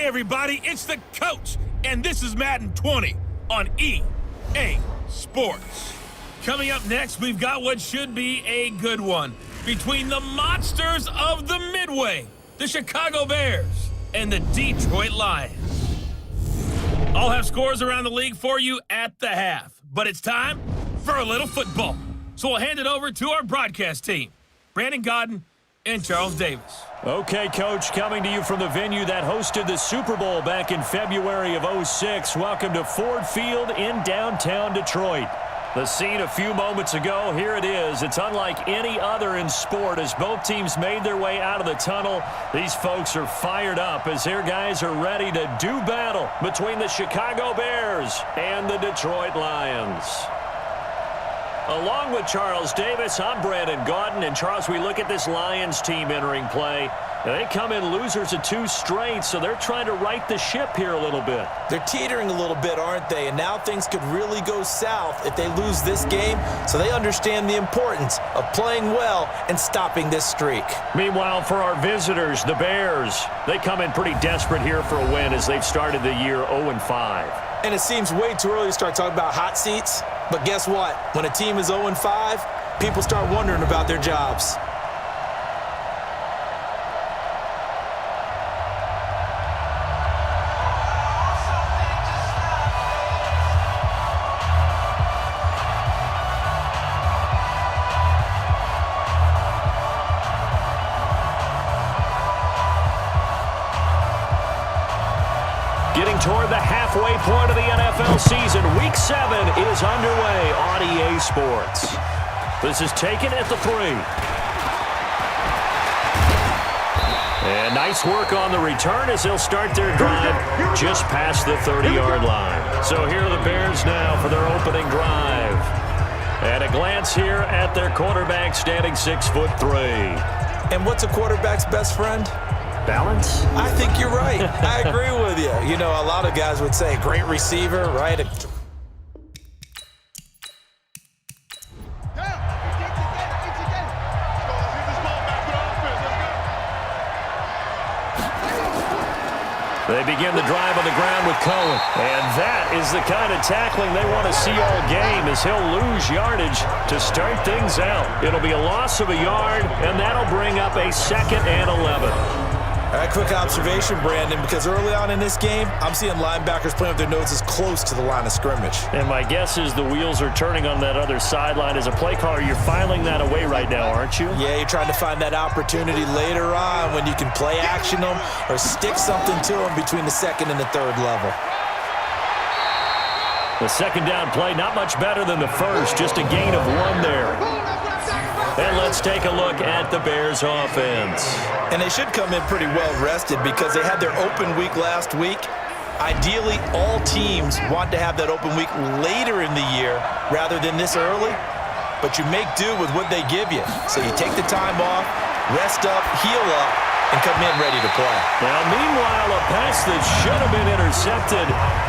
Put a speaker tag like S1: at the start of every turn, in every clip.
S1: Hey everybody, it's the coach, and this is Madden 20 on EA Sports. Coming up next, we've got what should be a good one between the monsters of the Midway, the Chicago Bears, and the Detroit Lions. I'll have scores around the league for you at the half, but it's time for a little football. So we'll hand it over to our broadcast team, Brandon Godden and Charles Davis.
S2: Okay, Coach, coming to you from the venue that hosted the Super Bowl back in February of '06. Welcome to Ford Field in downtown Detroit. The scene a few moments ago, here it is. It's unlike any other in sport as both teams made their way out of the tunnel. These folks are fired up as their guys are ready to do battle between the Chicago Bears and the Detroit Lions. Along with Charles Davis, I'm Brandon Godden. And Charles, we look at this Lions team entering play. They come in losers of 2 straight, so they're trying to right the ship here a little bit.
S3: They're teetering a little bit, aren't they? And now things could really go south if they lose this game, so they understand the importance of playing well and stopping this streak.
S2: Meanwhile, for our visitors, the Bears, they come in pretty desperate here for a win as they've started the year 0-5.
S3: And it seems way too early to start talking about hot seats, but guess what? When a team is 0-5, people start wondering about their jobs.
S2: Getting toward the halfway point of the NFL season, Week 7 is underway on EA Sports. This is taken at the 3. And nice work on the return as they'll start their drive just past the 30-yard line. So here are the Bears now for their opening drive. And a glance here at their quarterback standing 6'3".
S3: And what's a quarterback's best friend?
S2: Balance?
S3: I think you're right. I agree with you. You know, a lot of guys would say great receiver, right?
S2: They begin the drive on the ground with Cohen. And that is the kind of tackling they want to see all game as he'll lose yardage to start things out. It'll be a loss of a yard, and that'll bring up a 2nd and 11.
S3: All right, quick observation, Brandon, because early on in this game, I'm seeing linebackers playing with their noses close to the line of scrimmage.
S2: And my guess is the wheels are turning on that other sideline. As a play caller, you're filing that away right now, aren't you?
S3: Yeah, you're trying to find that opportunity later on when you can play action them or stick something to them between the 2nd and the 3rd level.
S2: The 2nd down play, not much better than the first, just a gain of 1 there. And let's take a look at the Bears offense.
S3: And they should come in pretty well rested because they had their open week last week. Ideally, all teams want to have that open week later in the year rather than this early. But you make do with what they give you. So you take the time off, rest up, heal up, and come in ready to play.
S2: Now, meanwhile, a pass that should have been intercepted,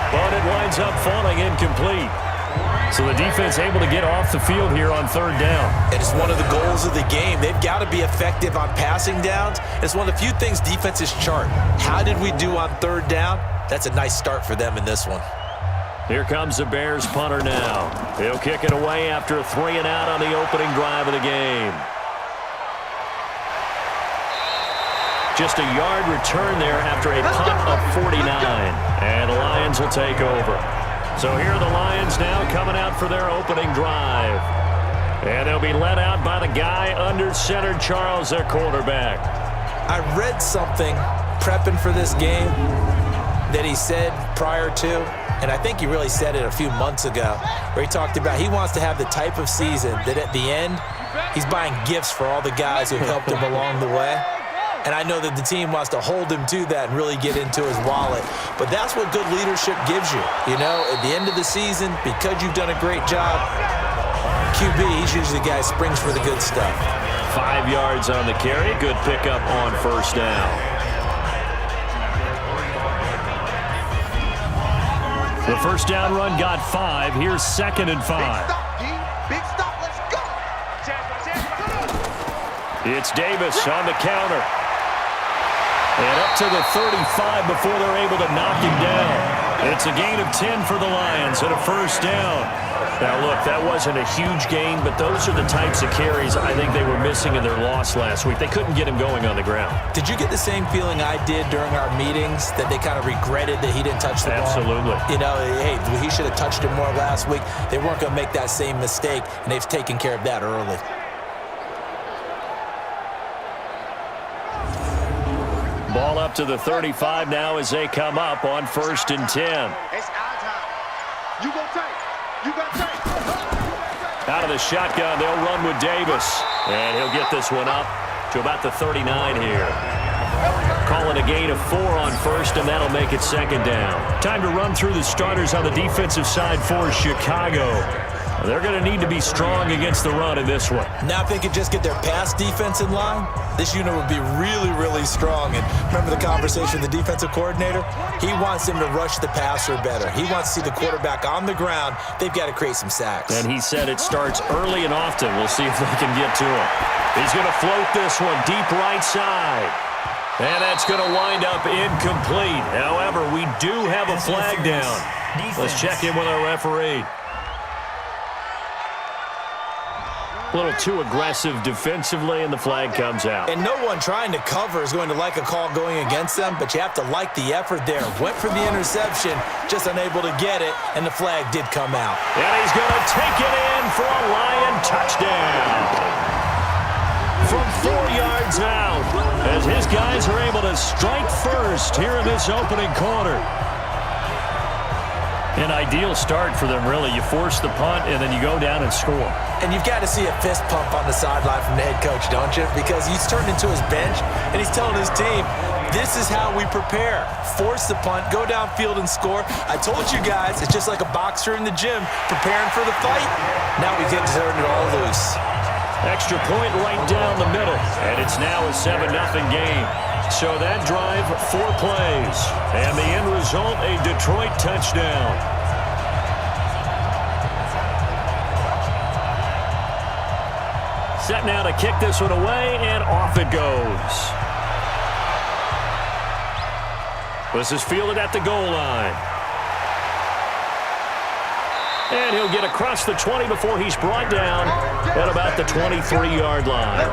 S2: but it winds up falling incomplete. So the defense able to get off the field here on 3rd down.
S3: And it's one of the goals of the game. They've got to be effective on passing downs. It's one of the few things defenses chart. How did we do on 3rd down? That's a nice start for them in this one.
S2: Here comes the Bears punter now. He'll kick it away after a 3-and-out on the opening drive of the game. Just a yard return there after a punt of 49. And the Lions will take over. So here are the Lions now coming out for their opening drive. And they'll be led out by the guy under center, Charles, their quarterback.
S3: I read something prepping for this game that he said prior to, and I think he really said it a few months ago, where he talked about he wants to have the type of season that at the end, he's buying gifts for all the guys who helped him along the way. And I know that the team wants to hold him to that and really get into his wallet. But that's what good leadership gives you. You know, at the end of the season, because you've done a great job, QB, he's usually the guy who springs for the good stuff.
S2: 5 yards on the carry. Good pickup on 1st down. The 1st down run got 5. Here's 2nd and 5.
S4: Big stop, let's go.
S2: It's Davis on the counter. And up to the 35 before they're able to knock him down. It's a gain of 10 for the Lions and a first down. Now, look, that wasn't a huge gain, but those are the types of carries I think they were missing in their loss last week. They couldn't get him going on the ground.
S3: Did you get the same feeling I did during our meetings, that they kind of regretted that he didn't touch the ball?
S2: Absolutely.
S3: You know, hey, he should have touched it more last week. They weren't going to make that same mistake, and they've taken care of that early.
S2: Ball up to the 35 now as they come up on 1st and 10.
S4: It's our time. You go take. You got take.
S2: Out of the shotgun, they'll run with Davis. And he'll get this one up to about the 39 here. Calling a gain of 4 on 1st, and that'll make it 2nd down. Time to run through the starters on the defensive side for Chicago. They're going to need to be strong against the run in this one.
S3: Now if they could just get their pass defense in line, this unit would be really, really strong. And remember the conversation with the defensive coordinator? He wants them to rush the passer better. He wants to see the quarterback on the ground. They've got to create some sacks.
S2: And he said it starts early and often. We'll see if they can get to him. He's going to float this one deep right side. And that's going to wind up incomplete. However, we do have a flag down. Let's check in with our referee. A little too aggressive defensively, and the flag comes out.
S3: And no one trying to cover is going to like a call going against them, but you have to like the effort there. Went for the interception, just unable to get it, and the flag did come out.
S2: And he's going to take it in for a Lion touchdown. From 4 yards out, as his guys are able to strike first here in this opening quarter. An ideal start for them, really. You force the punt, and then you go down and score.
S3: And you've got to see a fist pump on the sideline from the head coach, don't you? Because he's turned into his bench, and he's telling his team, this is how we prepare. Force the punt, go downfield and score. I told you guys, it's just like a boxer in the gym preparing for the fight. Now we get to turn it all loose.
S2: Extra point right down the middle, and it's now a 7-0 game. So that drive, 4 plays, and the end result, a Detroit touchdown. Set now to kick this one away, and off it goes. This is fielded at the goal line. And he'll get across the 20 before he's brought down at about the 23-yard line.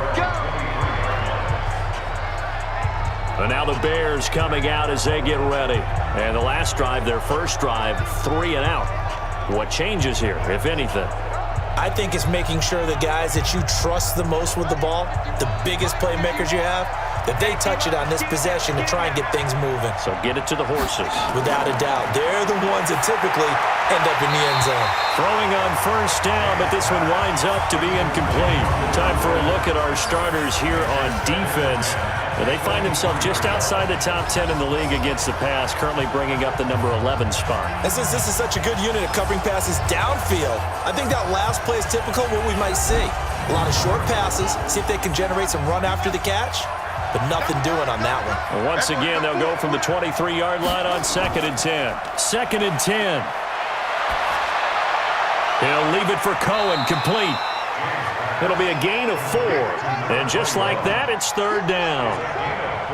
S2: And now the Bears coming out as they get ready. And the last drive, their first drive, 3 and out. What changes here, if anything?
S3: I think it's making sure the guys that you trust the most with the ball, the biggest playmakers you have, that they touch it on this possession to try and get things moving.
S2: So get it to the horses.
S3: Without a doubt. They're the ones that typically end up in the end zone.
S2: Throwing on first down, but this one winds up to be incomplete. Time for a look at our starters here on defense. And they find themselves just outside the top 10 in the league against the pass, currently bringing up the number 11 spot.
S3: And since this is such a good unit of covering passes downfield, I think that last play is typical of what we might see. A lot of short passes, see if they can generate some run after the catch, but nothing doing on that one.
S2: And once again, they'll go from the 23-yard line on 2nd and 10. 2nd and 10. He'll leave it for Cohen, complete. It'll be a gain of 4. And just like that, it's 3rd down.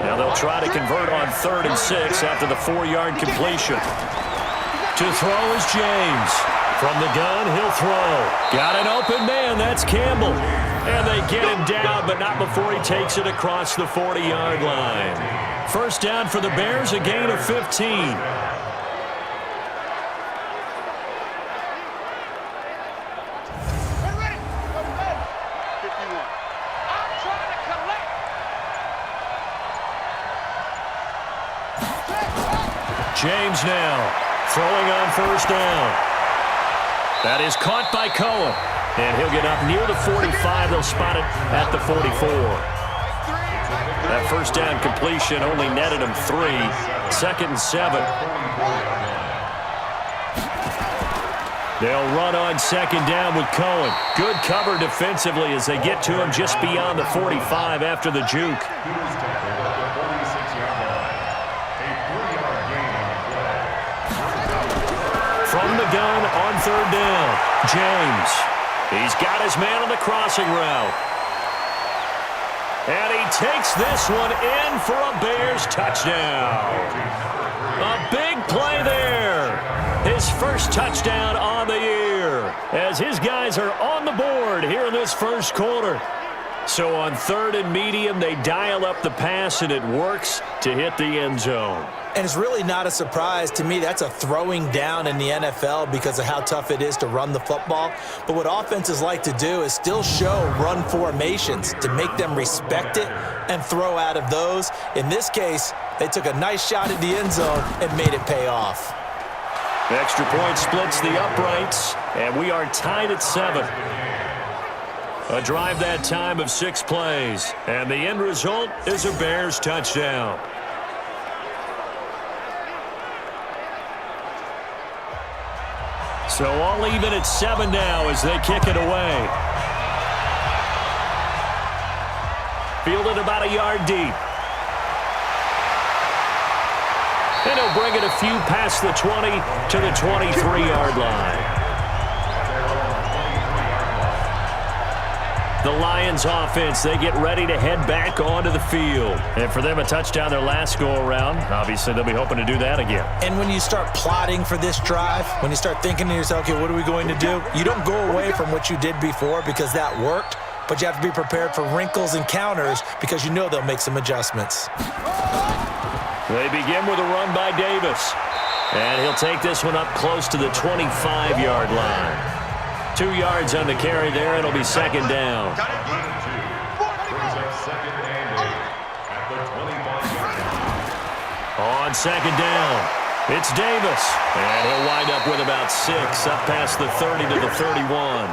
S2: Now they'll try to convert on 3rd and 6 after the 4-yard completion. To throw is James. From the gun, he'll throw. Got an open man, that's Campbell. And they get him down, but not before he takes it across the 40-yard line. First down for the Bears, a gain of 15. James now throwing on first down. That is caught by Cohen. And he'll get up near the 45. They'll spot it at the 44. That first down completion only netted him 3. 2nd and 7. They'll run on 2nd down with Cohen. Good cover defensively as they get to him just beyond the 45 after the juke. From the gun on 3rd down, James. He's got his man on the crossing route. And he takes this one in for a Bears touchdown. A big play there. His first touchdown on the year as his guys are on the board here in this first quarter. So on 3rd and medium, they dial up the pass, and it works to hit the end zone.
S3: And it's really not a surprise to me. That's a throwing down in the NFL because of how tough it is to run the football. But what offenses like to do is still show run formations to make them respect it and throw out of those. In this case, they took a nice shot at the end zone and made it pay off.
S2: The extra point splits the uprights, and we are tied at 7. A drive that time of 6 plays, and the end result is a Bears touchdown. So all even at 7 now as they kick it away. Fielded about a yard deep. And he'll bring it a few past the 20 to the 23-yard line. The Lions offense, they get ready to head back onto the field. And for them, a touchdown their last go-around. Obviously, they'll be hoping to do that again.
S3: And when you start plotting for this drive, when you start thinking to yourself, okay, what are we going to do? You don't go away from what you did before because that worked, but you have to be prepared for wrinkles and counters because you know they'll make some adjustments.
S2: They begin with a run by Davis. And he'll take this one up close to the 25-yard line. 2 yards on the carry there. It'll be 2nd down. On 2nd down, it's Davis. And he'll wind up with about 6 up past the 30 to the 31.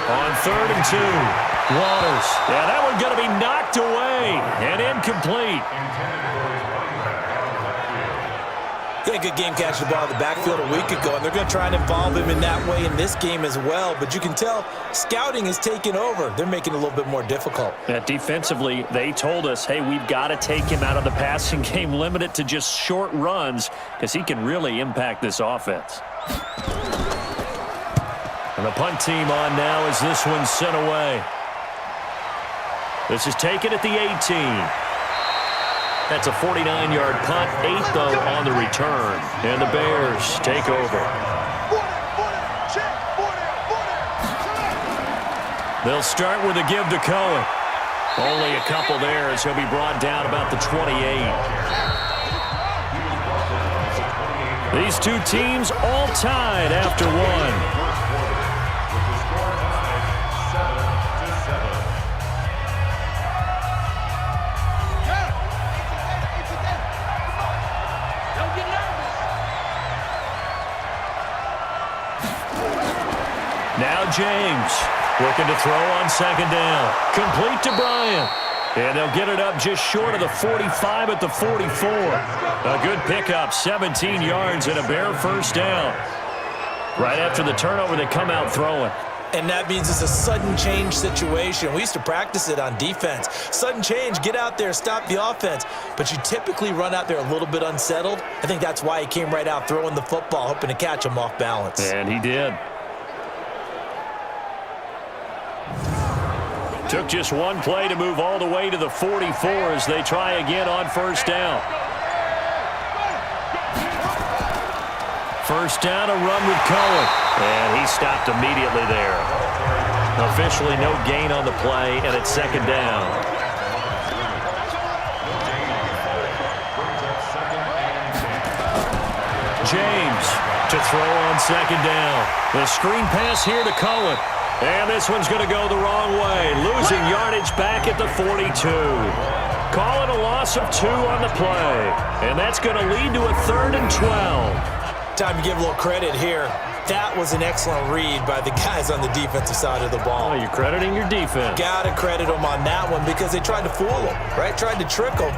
S2: On 3rd and 2, Waters. Yeah, that one's going to be knocked away and incomplete.
S3: He had a good game catching the ball in the backfield a week ago, and they're going to try and involve him in that way in this game as well. But you can tell scouting is taking over. They're making it a little bit more difficult.
S2: Defensively, they told us, hey, we've got to take him out of the passing game, limit it to just short runs because he can really impact this offense. And the punt team on now as this one's sent away. This is taken at the 18. That's a 49-yard punt, 8 though on the return. And the Bears take over. They'll start with a give to Cohen. Only a couple there as he'll be brought down about the 28. These two teams all tied after one. Now James looking to throw on 2nd down. Complete to Bryant. And they'll get it up just short of the 45 at the 44. A good pickup, 17 yards and a Bear first down. Right after the turnover, they come out throwing.
S3: And that means it's a sudden change situation. We used to practice it on defense. Sudden change, get out there, stop the offense. But you typically run out there a little bit unsettled. I think that's why he came right out throwing the football, hoping to catch him off balance.
S2: And he did. Took just one play to move all the way to the 44 as they try again on 1st down. First down, a run with Cohen. And he stopped immediately there. Officially no gain on the play, and it's 2nd down. James to throw on 2nd down. The screen pass here to Cohen. And this one's going to go the wrong way. Losing yardage back at the 42. Call it a loss of 2 on the play. And that's going to lead to a 3rd and 12.
S3: Time to give a little credit here. That was an excellent read by the guys on the defensive side of the ball.
S2: Oh, you're crediting your defense.
S3: Got to credit them on that one because they tried to fool them, right? Tried to trick them.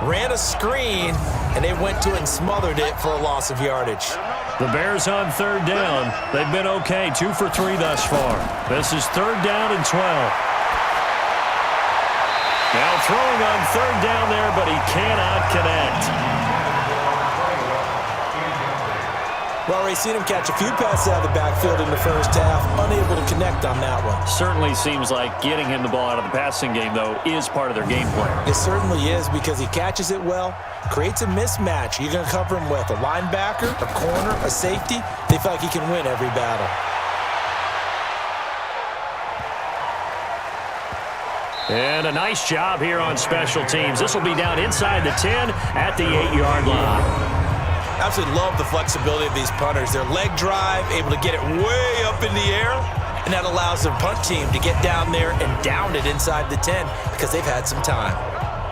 S3: Ran a screen, and they went to it and smothered it for a loss of yardage.
S2: The Bears on 3rd down. They've been okay, 2 for 3 thus far. This is 3rd down and 12. Now throwing on 3rd down there, but he cannot connect.
S3: Well, Ray's seen him catch a few passes out of the backfield in the first half, unable to connect on that one.
S2: Certainly seems like getting him the ball out of the passing game, though, is part of their game plan.
S3: It certainly is, because he catches it well, creates a mismatch. You're going to cover him with a linebacker, a corner, a safety. They feel like he can win every battle.
S2: And a nice job here on special teams. This will be down inside the 10 at the 8-yard line.
S3: Absolutely love the flexibility of these punters. Their leg drive, able to get it way up in the air, and that allows their punt team to get down there and down it inside the 10 because they've had some time.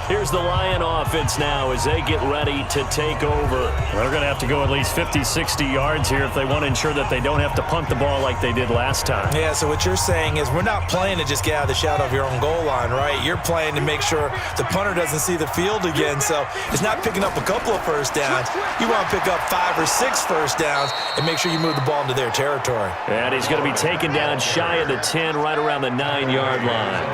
S2: Here's the Lion offense now as they get ready to take over. They're going to have to go at least 50, 60 yards here if they want to ensure that they don't have to punt the ball like they did last time.
S3: Yeah, so what you're saying is we're not playing to just get out of the shadow of your own goal line, right? You're playing to make sure the punter doesn't see the field again. So it's not picking up a couple of first downs. You want to pick up 5 or 6 first downs and make sure you move the ball into their territory.
S2: And he's going to be taken down shy of the 10, right around the 9-yard line.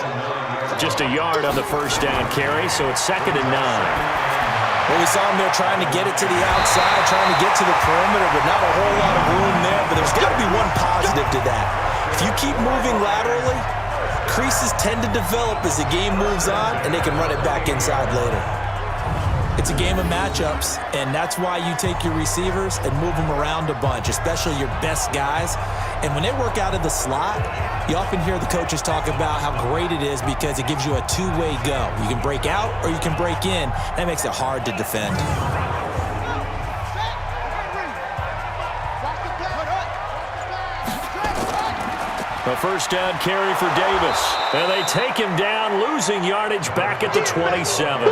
S2: Just a yard on the first down carry, so it's 2nd and 9.
S3: Well, we saw him there trying to get it to the outside, trying to get to the perimeter, but not a whole lot of room there. But there's got to be one positive to that. If you keep moving laterally, creases tend to develop as the game moves on, and they can run it back inside later. It's a game of matchups, and that's why you take your receivers and move them around a bunch, especially your best guys. And when they work out of the slot, you often hear the coaches talk about how great it is because it gives you a two-way go. You can break out or you can break in. That makes it hard to defend.
S2: A first down carry for Davis. And they take him down, losing yardage back at the 27.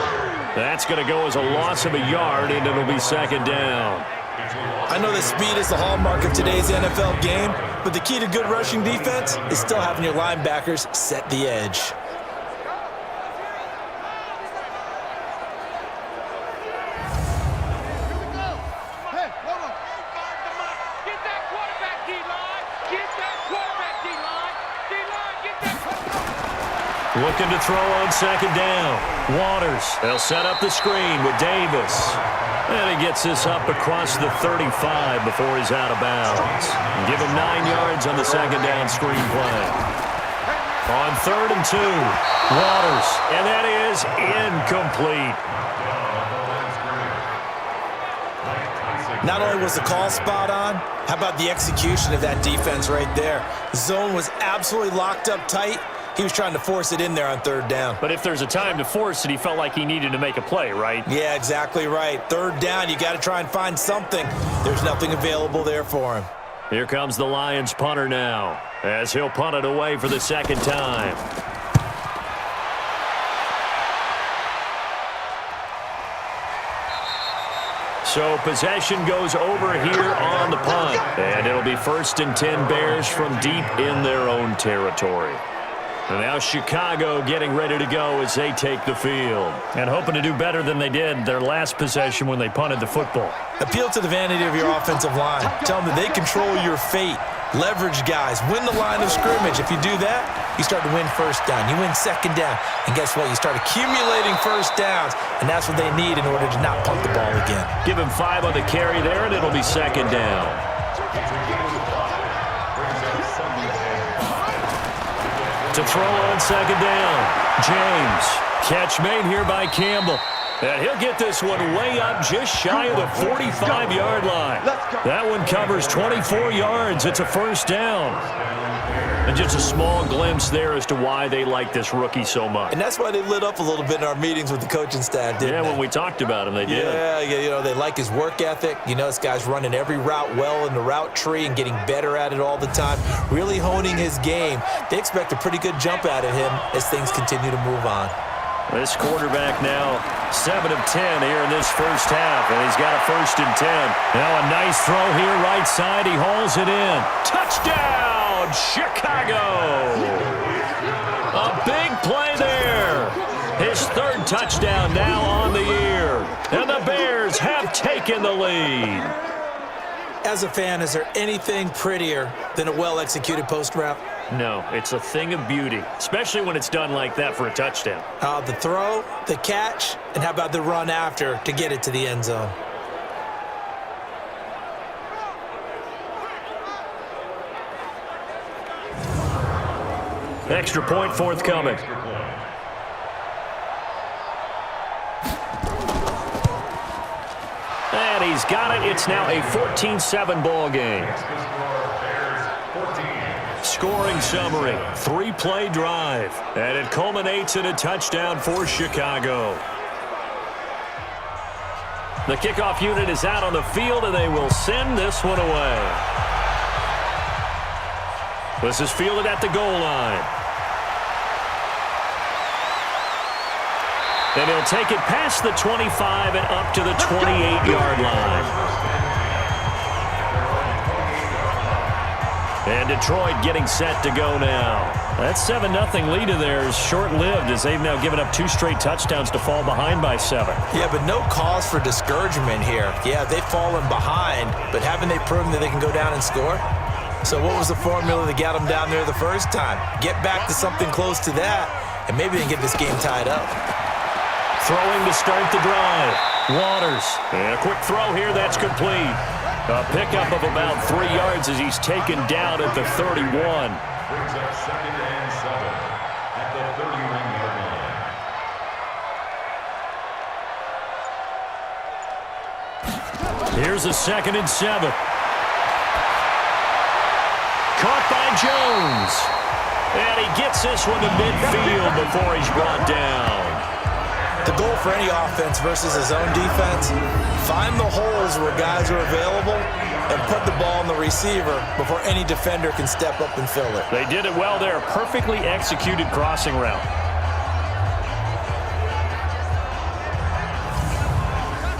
S2: That's going to go as a loss of a yard, and it'll be 2nd down.
S3: I know that speed is the hallmark of today's NFL game, but the key to good rushing defense is still having your linebackers set the edge.
S2: Looking to throw on 2nd down. Waters. They'll set up the screen with Davis. And he gets this up across the 35 before he's out of bounds. Give him 9 yards on the 2nd down screen play. On 3rd and 2, Waters. And that is incomplete.
S3: Not only was the call spot on, how about the execution of that defense right there? The zone was absolutely locked up tight. He was trying to force it in there on 3rd down.
S2: But if there's a time to force it, he felt like he needed to make a play, right?
S3: Yeah, exactly right. 3rd down, you got to try and find something. There's nothing available there for him.
S2: Here comes the Lions punter now, as he'll punt it away for the 2nd time. So possession goes over here on the punt. And it'll be 1st and 10 Bears from deep in their own territory. And now Chicago getting ready to go as they take the field. And hoping to do better than they did their last possession when they punted the football.
S3: Appeal to the vanity of your offensive line. Tell them that they control your fate. Leverage guys. Win the line of scrimmage. If you do that, you start to win 1st down. You win 2nd down. And guess what? You start accumulating 1st downs. And that's what they need in order to not punt the ball again.
S2: Give him 5 on the carry there, and it'll be 2nd down. To throw on 2nd down, James. Catch made here by Campbell. And he'll get this one way up just shy of the 45-yard line. That one covers 24 yards. It's a 1st down. And just a small glimpse there as to why they like this rookie so much.
S3: And that's why they lit up a little bit in our meetings with the coaching staff, didn't they?
S2: When we talked about him, they did.
S3: Yeah, you know, they like his work ethic. You know, this guy's running every route well in the route tree and getting better at it all the time, really honing his game. They expect a pretty good jump out of him as things continue to move on.
S2: This quarterback now 7 of 10 here in this first half, and he's got a 1st and 10. Now a nice throw here right side. He hauls it in. Touchdown, Chicago! A big play there. His 3rd touchdown now on the year, and the Bears have taken the lead.
S3: As a fan, is there anything prettier than a well-executed post route?
S2: No, it's a thing of beauty, especially when it's done like that for a touchdown.
S3: The throw, the catch, and how about the run after to get it to the end zone?
S2: Extra point forthcoming. And he's got it. It's now a 14-7 ball game. Scoring summary, 3-play drive, and it culminates in a touchdown for Chicago. The kickoff unit is out on the field, and they will send this one away. This is fielded at the goal line. And he'll take it past the 25 and up to the 28-yard line. And Detroit getting set to go now. That 7-0 lead of theirs short-lived as they've now given up 2 straight touchdowns to fall behind by 7.
S3: Yeah, but no cause for discouragement here. Yeah, they've fallen behind, but haven't they proven that they can go down and score? So what was the formula that got them down there the first time? Get back to something close to that, and maybe they can get this game tied up.
S2: Throwing to start the drive. Waters. And a quick throw here. That's complete. A pickup of about 3 yards as he's taken down at the 31.
S5: Brings up 2nd and 7 at the 31-yard line.
S2: Here's a 2nd and 7. Caught by Jones. And he gets this one to midfield before he's brought down.
S3: The goal for any offense versus his own defense, find the holes where guys are available and put the ball on the receiver before any defender can step up and fill it.
S2: They did it well there. Perfectly executed crossing route.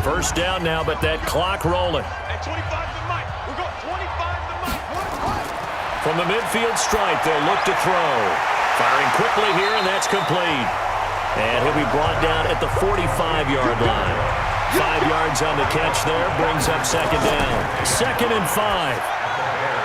S2: First down now, but that clock rolling.
S4: At 25 to Mike. We're going 25 to Mike.
S2: From the midfield stripe, they'll look to throw. Firing quickly here, and that's complete. And he'll be brought down at the 45-yard line. 5 yards on the catch there, brings up 2nd down. 2nd and 5.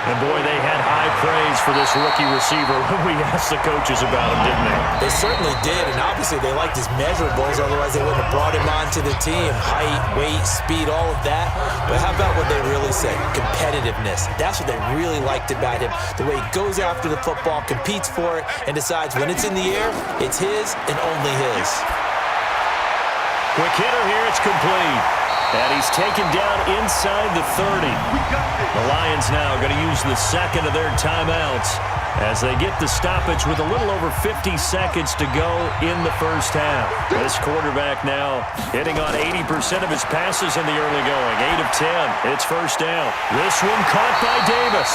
S2: And boy, they had high praise for this rookie receiver when we asked the coaches about him, didn't they?
S3: They certainly did, and obviously they liked his measurables, otherwise they wouldn't have brought him onto the team. Height, weight, speed, all of that. But how about what they really said? Competitiveness. That's what they really liked about him. The way he goes after the football, competes for it, and decides when it's in the air, it's his and only his.
S2: Quick hitter here, it's complete. And he's taken down inside the 30. The Lions now going to use the 2nd of their timeouts as they get the stoppage with a little over 50 seconds to go in the first half. This quarterback now hitting on 80% of his passes in the early going. 8 of 10. It's first down. This one caught by Davis.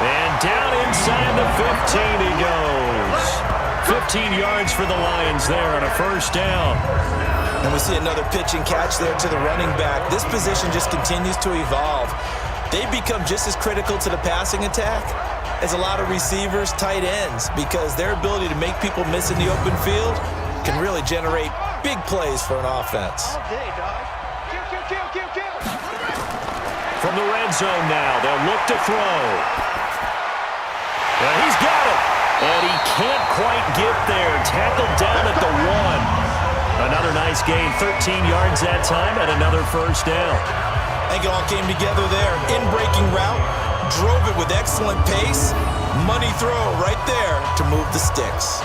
S2: And down inside the 15 he goes. 15 yards for the Lions there on a first down.
S3: And we see another pitch and catch there to the running back. This position just continues to evolve. They become just as critical to the passing attack as a lot of receivers, tight ends, because their ability to make people miss in the open field can really generate big plays for an offense.
S2: From the red zone now, they'll look to throw. And he's got it. And he can't quite get there. Tackled down at the 1. Another nice gain, 13 yards that time, and another first down.
S3: I think it all came together there. In-breaking route, drove it with excellent pace. Money throw right there to move the sticks.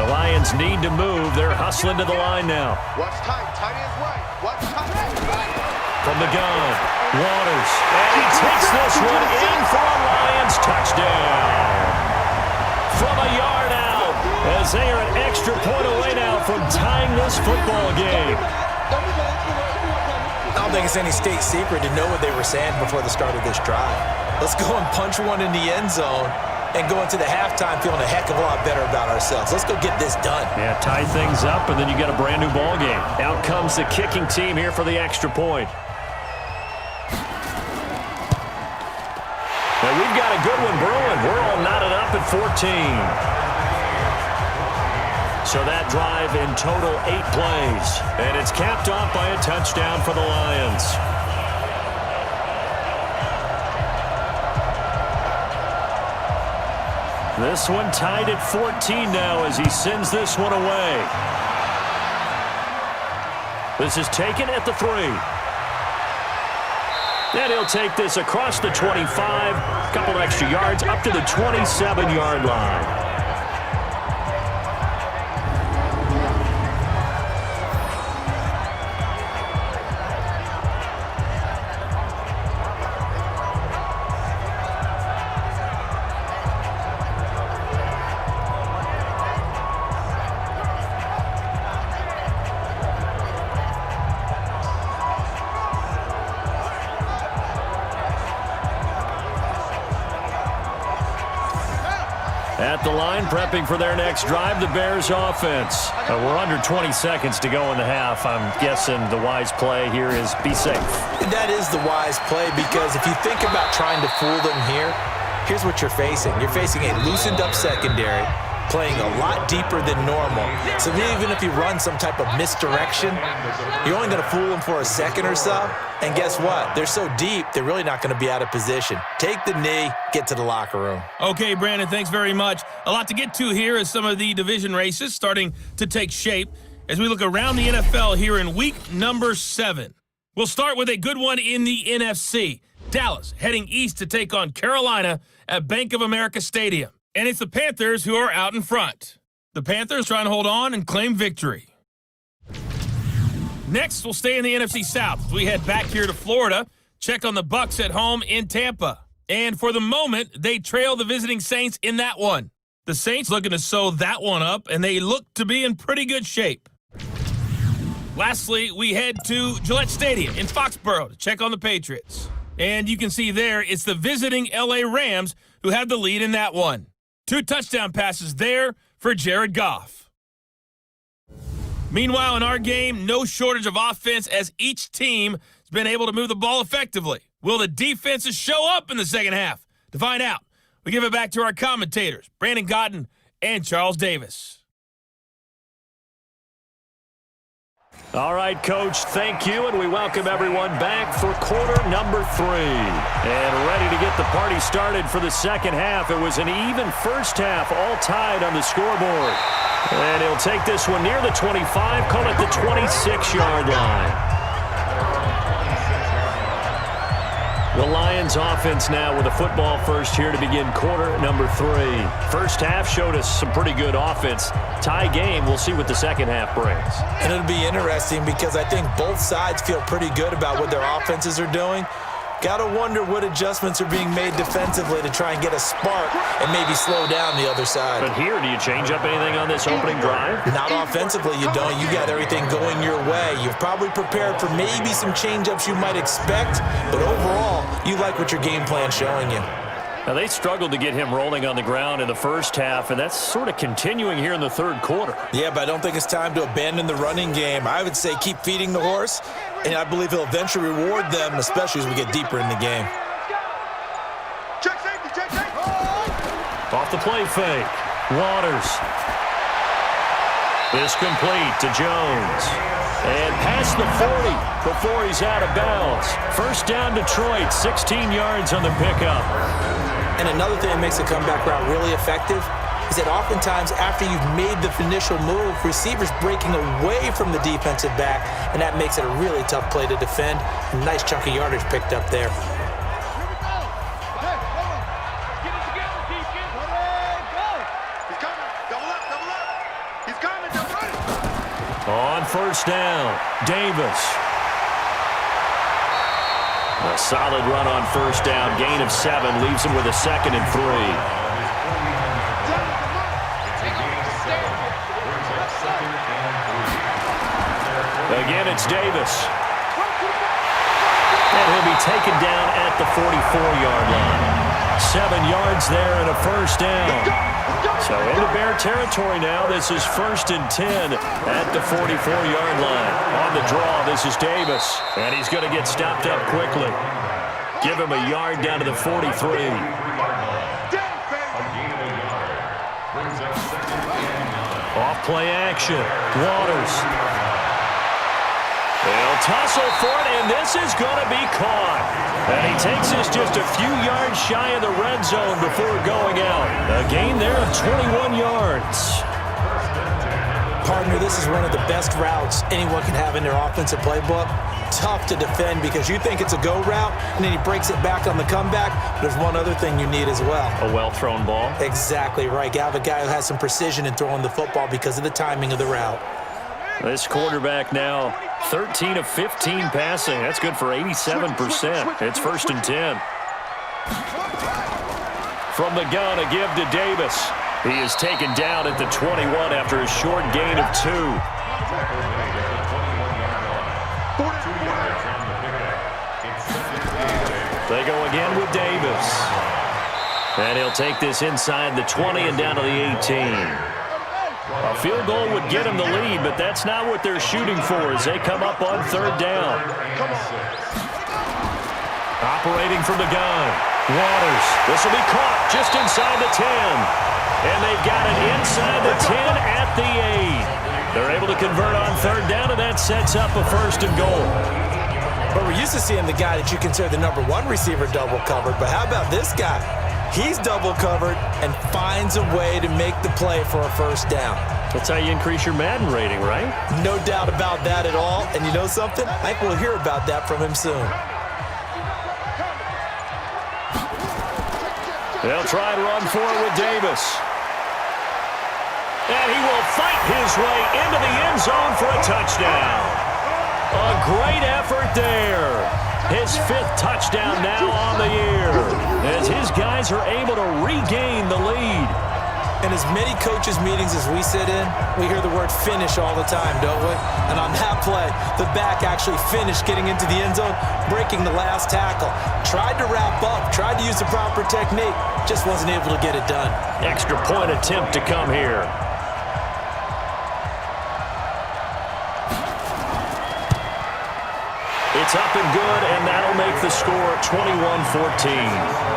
S2: The Lions need to move. They're hustling to the line now.
S4: Watch tight. Tight ends right. Watch tight.
S2: From the gun, Waters. And he takes this one in for a Lions touchdown. From a yard out, as they are an extra point away now from tying this football game.
S3: I don't think it's any state secret to know what they were saying before the start of this drive. Let's go and punch one in the end zone and go into the halftime feeling a heck of a lot better about ourselves. Let's go get this done.
S2: Yeah, tie things up, and then you get a brand new ball game. Out comes the kicking team here for the extra point. Now we've got a good one brewing. We're all knotted up at 14. So that drive in total 8 plays. And it's capped off by a touchdown for the Lions. This one tied at 14 now as he sends this one away. This is taken at the 3. And he'll take this across the 25, a couple extra yards up to the 27-yard line. At the line, prepping for their next drive, the Bears offense. We're under 20 seconds to go in the half. I'm guessing the wise play here is be safe.
S3: That is the wise play, because if you think about trying to fool them here, here's what you're facing. You're facing a loosened up secondary, playing a lot deeper than normal. So even if you run some type of misdirection, you're only going to fool them for a second or so. And guess what? They're so deep, they're really not going to be out of position. Take the knee, get to the locker room.
S1: Okay, Brandon, thanks very much. A lot to get to here as some of the division races starting to take shape as we look around the NFL here in week number 7. We'll start with a good one in the NFC. Dallas heading east to take on Carolina at Bank of America Stadium. And it's the Panthers who are out in front. The Panthers trying to hold on and claim victory. Next, we'll stay in the NFC South as we head back here to Florida, check on the Bucs at home in Tampa. And for the moment, they trail the visiting Saints in that one. The Saints looking to sew that one up, and they look to be in pretty good shape. Lastly, we head to Gillette Stadium in Foxborough to check on the Patriots. And you can see there, it's the visiting LA Rams who have the lead in that one. 2 touchdown passes there for Jared Goff. Meanwhile, in our game, no shortage of offense as each team has been able to move the ball effectively. Will the defenses show up in the second half? To find out, we give it back to our commentators, Brandon Cotton and Charles Davis.
S2: All right, Coach, thank you, and we welcome everyone back for quarter number 3. And ready to get the party started for the second half. It was an even first half, all tied on the scoreboard. And he'll take this one near the 25, call it the 26-yard line. The Lions offense now with a football first here to begin quarter number 3. First half showed us some pretty good offense. Tie game, we'll see what the second half brings.
S3: And it'll be interesting because I think both sides feel pretty good about what their offenses are doing. Got to wonder what adjustments are being made defensively to try and get a spark and maybe slow down the other side.
S2: But here, do you change up anything on this opening drive?
S3: Not offensively, you don't. You got everything going your way. You've probably prepared for maybe some change-ups you might expect, but overall, you like what your game plan's showing you.
S2: Now, they struggled to get him rolling on the ground in the first half, and that's sort of continuing here in the third quarter.
S3: Yeah, but I don't think it's time to abandon the running game. I would say keep feeding the horse, and I believe he'll eventually reward them, especially as we get deeper in the game.
S4: Check safety, check safety.
S2: Off the play fake. Waters. This complete to Jones. And past the 40 before he's out of bounds. First down Detroit, 16 yards on the pickup.
S3: And another thing that makes the comeback route really effective is that oftentimes after you've made the initial move, receivers breaking away from the defensive back, and that makes it a really tough play to defend. A nice chunk of yardage picked up there.
S2: On first down, Davis. A solid run on first down, gain of 7, leaves him with a 2nd and 3. Again, it's Davis. And he'll be taken down at the 44-yard line. 7 yards there and a first down. So into Bear territory now. This is 1st and 10 at the 44-yard line. On the draw, this is Davis. And he's going to get stopped up quickly. Give him a yard down to the 43. Off play action. Waters. They'll tussle for it, and this is going to be caught. And he takes us just a few yards shy of the red zone before going out. A gain there of 21 yards.
S3: Partner, this is one of the best routes anyone can have in their offensive playbook. Tough to defend because you think it's a go route, and then he breaks it back on the comeback. There's one other thing you need as well.
S2: A well-thrown ball?
S3: Exactly right. You have a guy who has some precision in throwing the football because of the timing of the route.
S2: This quarterback now 13 of 15 passing. That's good for 87%. It's 1st and 10. From the gun, a give to Davis. He is taken down at the 21 after a short gain of 2. They go again with Davis. And he'll take this inside the 20 and down to the 18. A field goal would get him the lead, but that's not what they're shooting for as they come up on 3rd down. Operating from the gun. Waters. This will be caught just inside the 10. And they've got it inside the 10 at the 8. They're able to convert on 3rd down, and that sets up a 1st and goal.
S3: But we're used to seeing the guy that you consider the number 1 receiver double covered. But how about this guy? He's double covered and finds a way to make the play for a 1st down.
S2: That's how you increase your Madden rating, right?
S3: No doubt about that at all. And you know something? I think we'll hear about that from him soon.
S2: They'll try and run for it with Davis. And he will fight his way into the end zone for a touchdown. A great effort there. His 5th touchdown now on the year as his guys are able to regain the lead.
S3: In as many coaches' meetings as we sit in, we hear the word finish all the time, don't we? And on that play, the back actually finished getting into the end zone, breaking the last tackle. Tried to wrap up, tried to use the proper technique, just wasn't able to get it done.
S2: Extra point attempt to come here. It's up and good, and that'll make the score 21-14.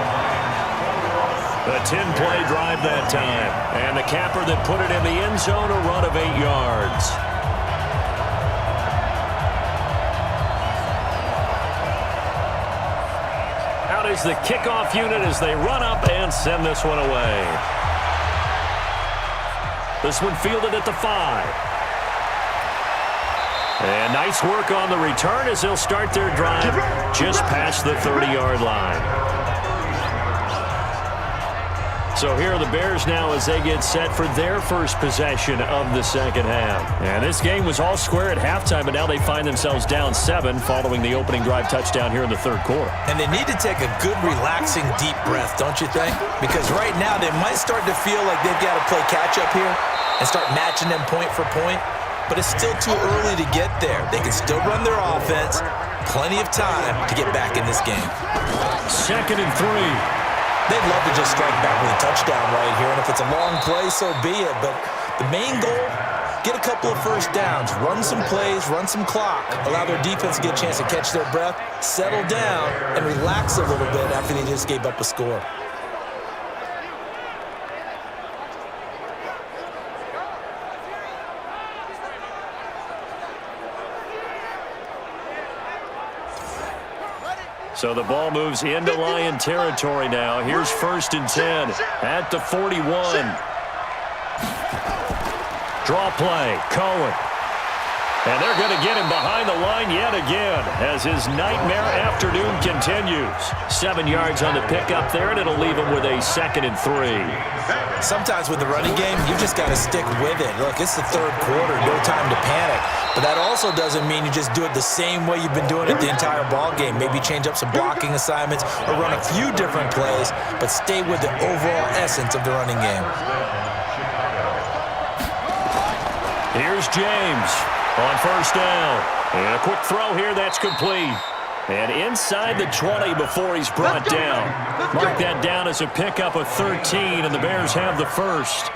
S2: A 10-play drive that time. And the capper that put it in the end zone, a run of 8 yards. Out is the kickoff unit as they run up and send this one away. This one fielded at the 5. And nice work on the return as they'll start their drive just past the 30-yard line. So here are the Bears now as they get set for their first possession of the second half. And this game was all square at halftime, but now they find themselves down 7 following the opening drive touchdown here in the 3rd quarter.
S3: And they need to take a good, relaxing, deep breath, don't you think? Because right now they might start to feel like they've got to play catch-up here and start matching them point for point. But it's still too early to get there. They can still run their offense. Plenty of time to get back in this game.
S2: 2nd and 3.
S3: They'd love to just strike back with a touchdown right here, and if it's a long play, so be it. But the main goal, get a couple of 1st downs, run some plays, run some clock, allow their defense to get a chance to catch their breath, settle down, and relax a little bit after they just gave up a score.
S2: So the ball moves into Lion territory now. Here's 1st and 10 at the 41. Draw play, Cohen. And they're going to get him behind the line yet again as his nightmare afternoon continues. 7 yards on the pickup there, and it'll leave him with a 2nd and 3.
S3: Sometimes with the running game, you just got to stick with it. Look, it's the 3rd quarter, no time to panic. But that also doesn't mean you just do it the same way you've been doing it the entire ball game. Maybe change up some blocking assignments or run a few different plays, but stay with the overall essence of the running game.
S2: Here's James on 1st down. And a quick throw here, that's complete. And inside the 20 before he's brought down. Mark that down as a pickup of 13, and the Bears have the 1st.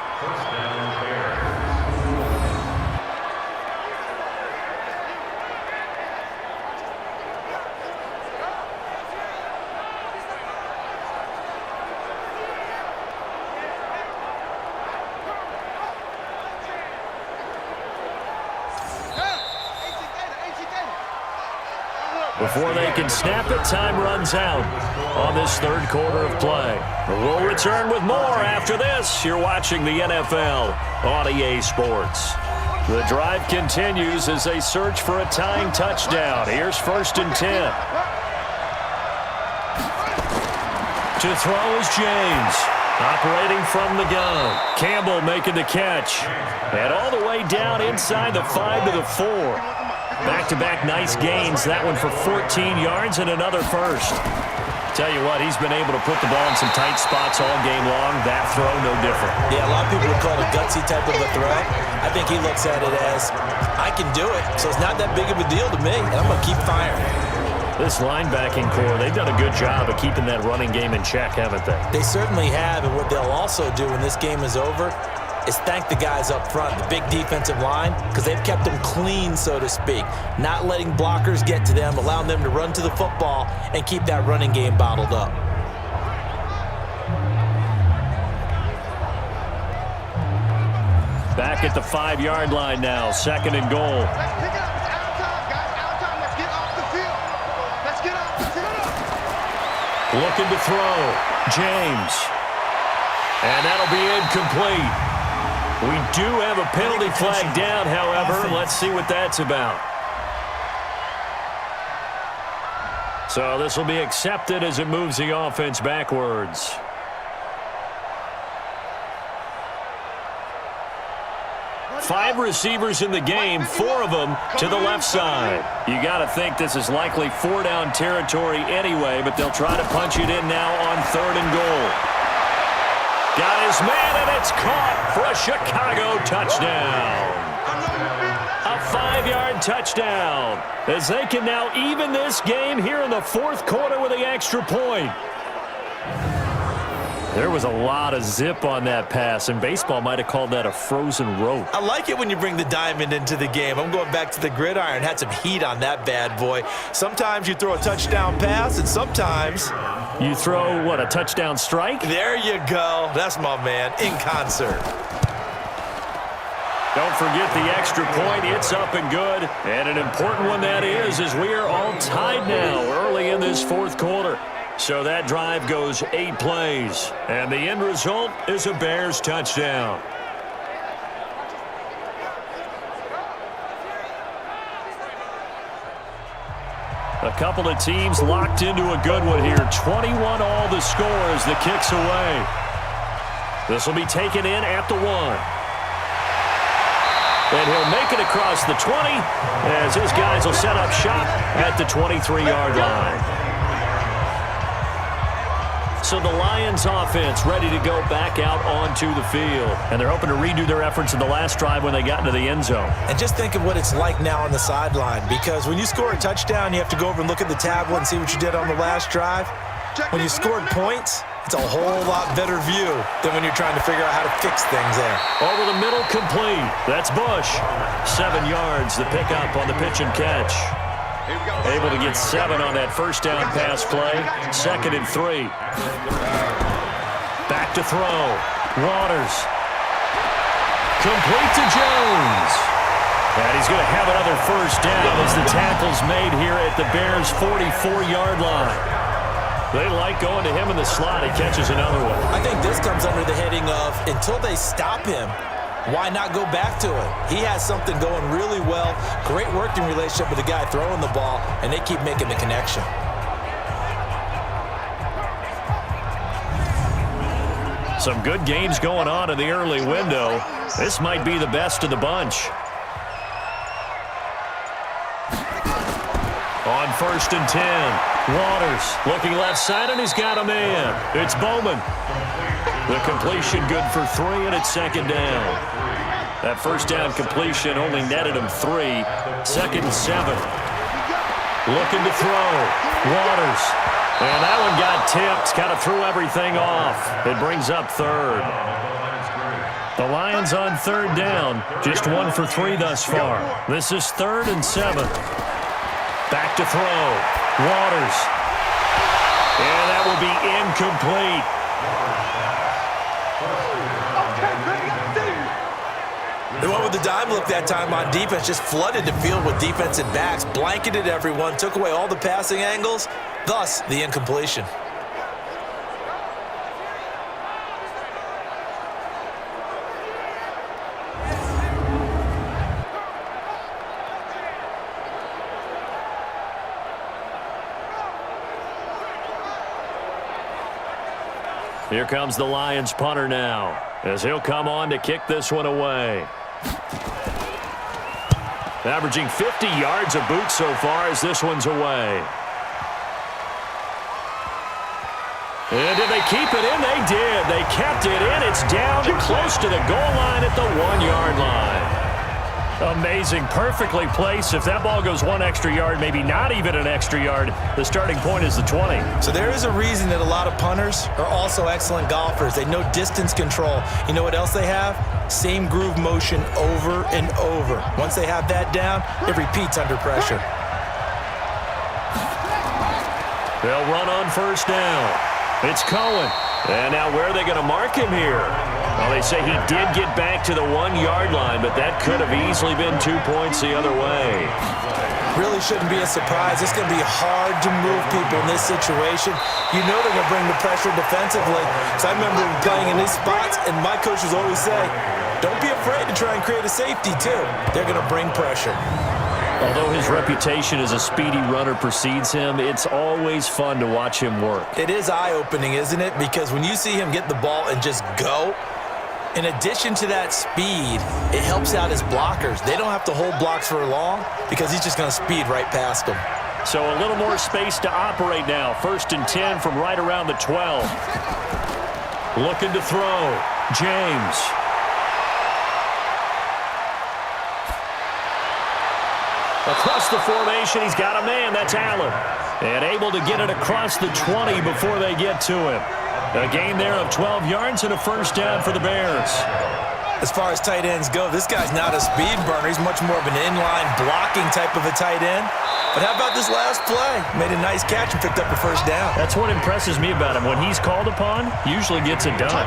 S2: Before they can snap it, time runs out on this 3rd quarter of play. We'll return with more after this. You're watching the NFL on EA Sports. The drive continues as they search for a tying touchdown. Here's 1st and 10. To throw is James. Operating from the gun. Campbell making the catch. And all the way down inside the 5 to the 4. Back-to-back nice gains. That one for 14 yards and another first. Tell you what, he's been able to put the ball in some tight spots all game long. That throw, no different.
S3: Yeah, a lot of people would call it a gutsy type of a throw. I think he looks at it as, I can do it, so it's not that big of a deal to me, and I'm going to keep firing.
S2: This linebacking core, they've done a good job of keeping that running game in check, haven't they?
S3: They certainly have, and what they'll also do when this game is over is thank the guys up front, the big defensive line, because they've kept them clean, so to speak. Not letting blockers get to them, allowing them to run to the football and keep that running game bottled up.
S2: Back at the 5-yard line now, 2nd and goal. Looking to throw. James. And that'll be incomplete. We do have a penalty flag down, however. Let's see what that's about. So this will be accepted as it moves the offense backwards. Five receivers in the game, 4 of them to the left side. You got to think this is likely 4-down territory anyway, but they'll try to punch it in now on 3rd and goal. Got his man, and it's caught for a Chicago touchdown. A 5-yard touchdown as they can now even this game here in the 4th quarter with the extra point. There was a lot of zip on that pass, and baseball might have called that a frozen rope.
S3: I like it when you bring the diamond into the game. I'm going back to the gridiron. Had some heat on that bad boy. Sometimes you throw a touchdown pass, and sometimes
S2: you throw, what, a touchdown strike?
S3: There you go. That's my man, in concert.
S2: Don't forget the extra point. It's up and good. And an important one that is, as we are all tied now early in this 4th quarter. So that drive goes 8 plays. And the end result is a Bears touchdown. A couple of teams locked into a good one here. 21 all the score as the kick's away. This will be taken in at the 1. And he'll make it across the 20 as his guys will set up shop at the 23-yard line. So the Lions offense ready to go back out onto the field. And they're hoping to redo their efforts in the last drive when they got into the end zone.
S3: And just think of what it's like now on the sideline, because when you score a touchdown, you have to go over and look at the tablet and see what you did on the last drive. When you scored points, it's a whole lot better view than when you're trying to figure out how to fix things there.
S2: Over the middle, complete. That's Bush. 7 yards, the pickup on the pitch and catch. Able to get 7 on that first down pass play. 2nd and 3. Back to throw. Waters. Complete to Jones. And he's going to have another first down as the tackle's made here at the Bears' 44-yard line. They like going to him in the slot. He catches another one.
S3: I think this comes under the heading of, until they stop him, why not go back to it? He has something going really well. Great working relationship with the guy throwing the ball, and they keep making the connection.
S2: Some good games going on in the early window. This might be the best of the bunch. On 1st and 10, Waters looking left side, and he's got a man. It's Bowman. The completion good for 3, and it's 2nd down. That first down completion only netted him 3. 2nd and 7. Looking to throw. Waters. And that one got tipped. Kind of threw everything off. It brings up 3rd. The Lions on 3rd down. Just 1 for 3 thus far. This is 3rd and 7. Back to throw. Waters. And that will be incomplete.
S3: They went with the dime look that time on defense, just flooded the field with defensive backs, blanketed everyone, took away all the passing angles, thus the incompletion.
S2: Here comes the Lions punter now, as he'll come on to kick this one away. Averaging 50 yards a boot so far as this one's away. And did they keep it in? They did. They kept it in. It's down close to the goal line at the 1-yard line. Amazing. Perfectly placed. If that ball goes 1 extra yard, maybe not even an extra yard, the starting point is the 20.
S3: So there is a reason that a lot of punters are also excellent golfers. They know distance control. You know what else they have? Same groove motion over and over. Once they have that down, it repeats under pressure.
S2: They'll run on first down. It's Cohen. And now where are they going to mark him here? Well, they say he did get back to the 1-yard line, but that could have easily been 2 points the other way.
S3: Really shouldn't be a surprise. It's going to be hard to move people in this situation. You know they're going to bring the pressure defensively. So I remember playing in these spots, and my coaches always say, don't be afraid to try and create a safety, too. They're going to bring pressure.
S2: Although his reputation as a speedy runner precedes him, it's always fun to watch him work.
S3: It is eye-opening, isn't it? Because when you see him get the ball and just go, in addition to that speed, it helps out his blockers. They don't have to hold blocks for long because he's just going to speed right past them.
S2: So a little more space to operate now. 1st and 10 from right around the 12. Looking to throw. James. Across the formation, he's got a man. That's Allen. And able to get it across the 20 before they get to him. A gain there of 12 yards and a first down for the Bears.
S3: As far as tight ends go, this guy's not a speed burner. He's much more of an inline blocking type of a tight end. But how about this last play? Made a nice catch and picked up a first down.
S2: That's what impresses me about him. When he's called upon, usually gets it done.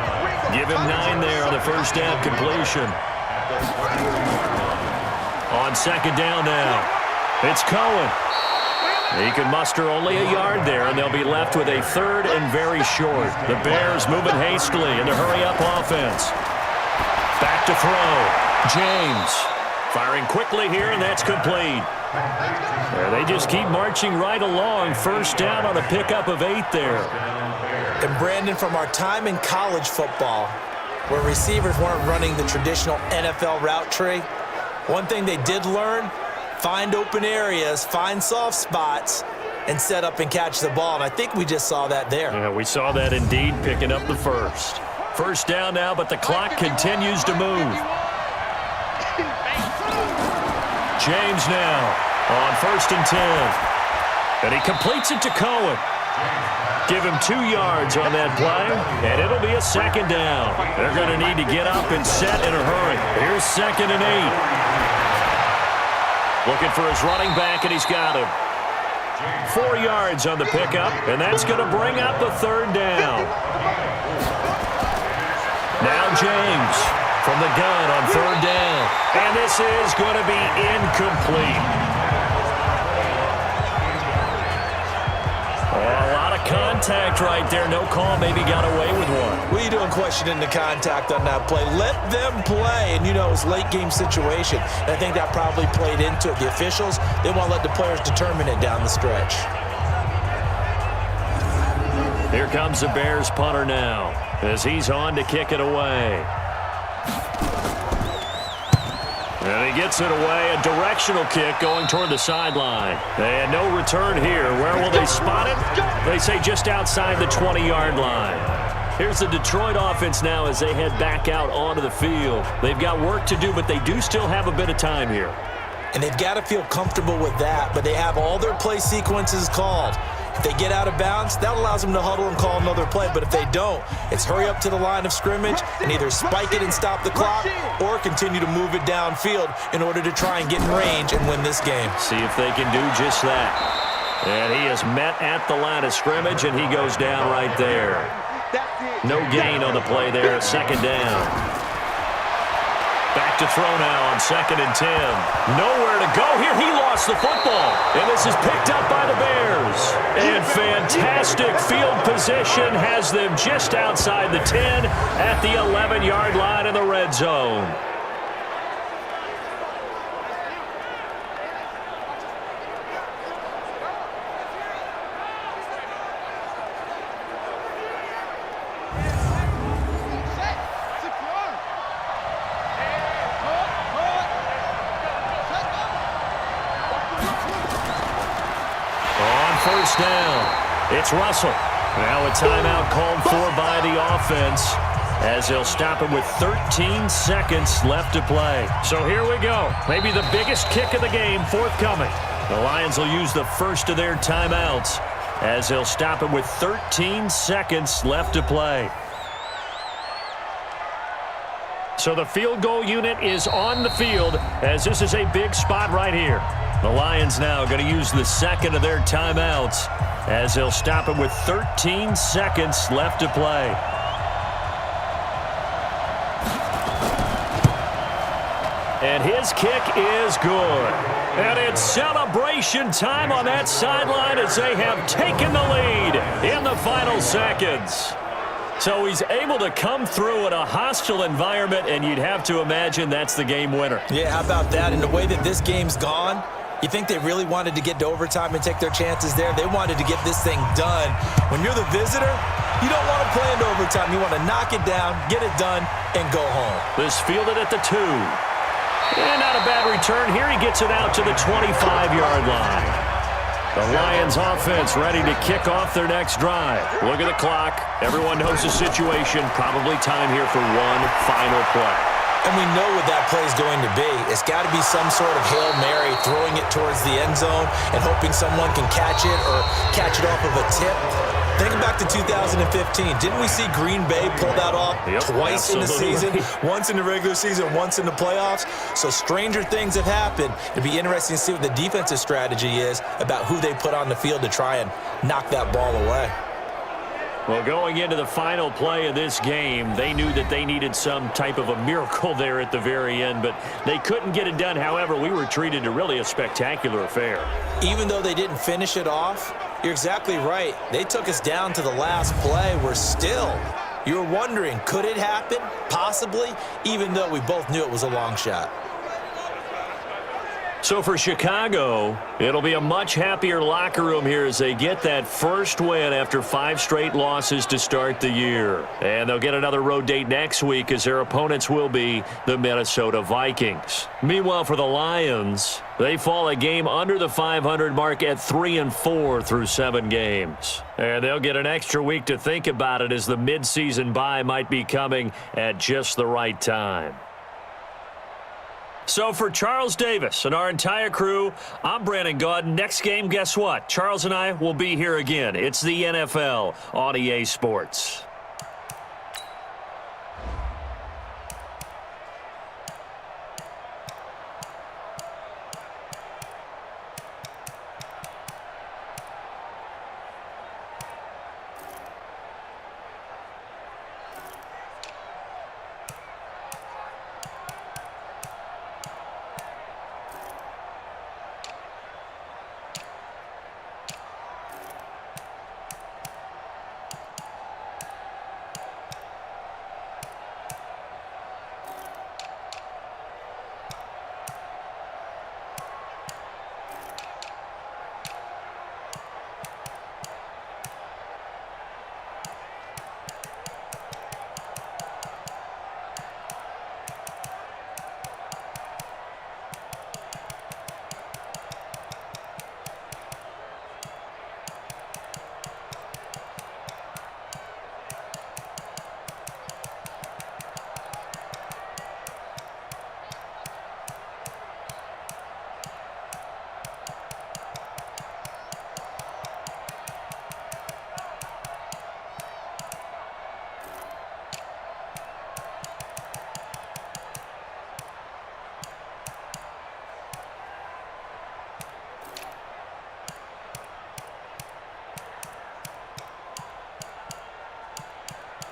S2: Give him 9 there on the first down completion. On second down now, it's Cohen. He can muster only a yard there, and they'll be left with a 3rd and very short. The Bears moving hastily in the hurry-up offense. Back to throw. James firing quickly here, and that's complete. They just keep marching right along. First down on a pickup of 8 there.
S3: And Brandon, from our time in college football, where receivers weren't running the traditional NFL route tree, one thing they did learn, find open areas, find soft spots, and set up and catch the ball. And I think we just saw that there.
S2: Yeah, we saw that indeed, picking up the first. First down now, but the clock continues to move. James now on 1st and 10. And he completes it to Cohen. Give him 2 yards on that play, and it'll be a second down. They're going to need to get up and set in a hurry. Here's 2nd and 8. Looking for his running back, and he's got him. 4 yards on the pickup, and that's going to bring up a 3rd down. Now James from the gun on 3rd down. And this is going to be incomplete. A lot of contact right there. No call. Maybe got away with one.
S3: What are you doing questioning the contact on that play? Let them play. And, you know, it's a late-game situation. And I think that probably played into it. The officials, they won't let the players determine it down the stretch.
S2: Here comes the Bears punter now as he's on to kick it away. And he gets it away, a directional kick going toward the sideline. And no return here. Where will they spot it? They say just outside the 20-yard line. Here's the Detroit offense now as they head back out onto the field. They've got work to do, but they do still have a bit of time here.
S3: And they've got to feel comfortable with that, but they have all their play sequences called. If they get out of bounds, that allows them to huddle and call another play. But if they don't, it's hurry up to the line of scrimmage and either spike it and stop the clock or continue to move it downfield in order to try and get in range and win this game.
S2: See if they can do just that. And he is met at the line of scrimmage, and he goes down right there. No gain on the play there, 2nd down. Back to throw now on 2nd and 10. Nowhere to go here. He lost the football. And this is picked up by the Bears. And fantastic field position has them just outside the 10 at the 11-yard line in the red zone. first down. It's Russell. Now a timeout called for by the offense as they'll stop him with 13 seconds left to play. So here we go. Maybe the biggest kick of the game forthcoming. The Lions will use the first of their timeouts as they'll stop him with 13 seconds left to play. So the field goal unit is on the field as this is a big spot right here. The Lions now going to use the second of their timeouts as they'll stop him with 13 seconds left to play. And his kick is good. And it's celebration time on that sideline as they have taken the lead in the final seconds. So he's able to come through in a hostile environment, and you'd have to imagine that's the game winner.
S3: Yeah, how about that? And the way that this game's gone, you think they really wanted to get to overtime and take their chances there? They wanted to get this thing done. When you're the visitor, you don't want to play into overtime. You want to knock it down, get it done, and go home.
S2: This fielded at the 2. And not a bad return. Here he gets it out to the 25-yard line. The Lions offense ready to kick off their next drive. Look at the clock. Everyone knows the situation. Probably time here for one final play.
S3: And we know what that play is going to be. It's got to be some sort of Hail Mary, throwing it towards the end zone and hoping someone can catch it or catch it off of a tip. Thinking back to 2015, didn't we see Green Bay pull that off twice in the season? Once in the regular season, once in the playoffs. So stranger things have happened. It'd be interesting to see what the defensive strategy is about who they put on the field to try and knock that ball away.
S2: Well, going into the final play of this game, they knew that they needed some type of a miracle there at the very end, but they couldn't get it done. However, we were treated to really a spectacular affair.
S3: Even though they didn't finish it off, you're exactly right. They took us down to the last play. We're still, you were wondering, could it happen? Possibly, even though we both knew it was a long shot.
S2: So for Chicago, it'll be a much happier locker room here as they get that first win after 5 straight losses to start the year. And they'll get another road date next week as their opponents will be the Minnesota Vikings. Meanwhile, for the Lions, they fall a game under the 500 mark at 3-4 through 7 games. And they'll get an extra week to think about it as the midseason bye might be coming at just the right time. So for Charles Davis and our entire crew, I'm Brandon Gaudin. Next game, guess what? Charles and I will be here again. It's the NFL on EA Sports.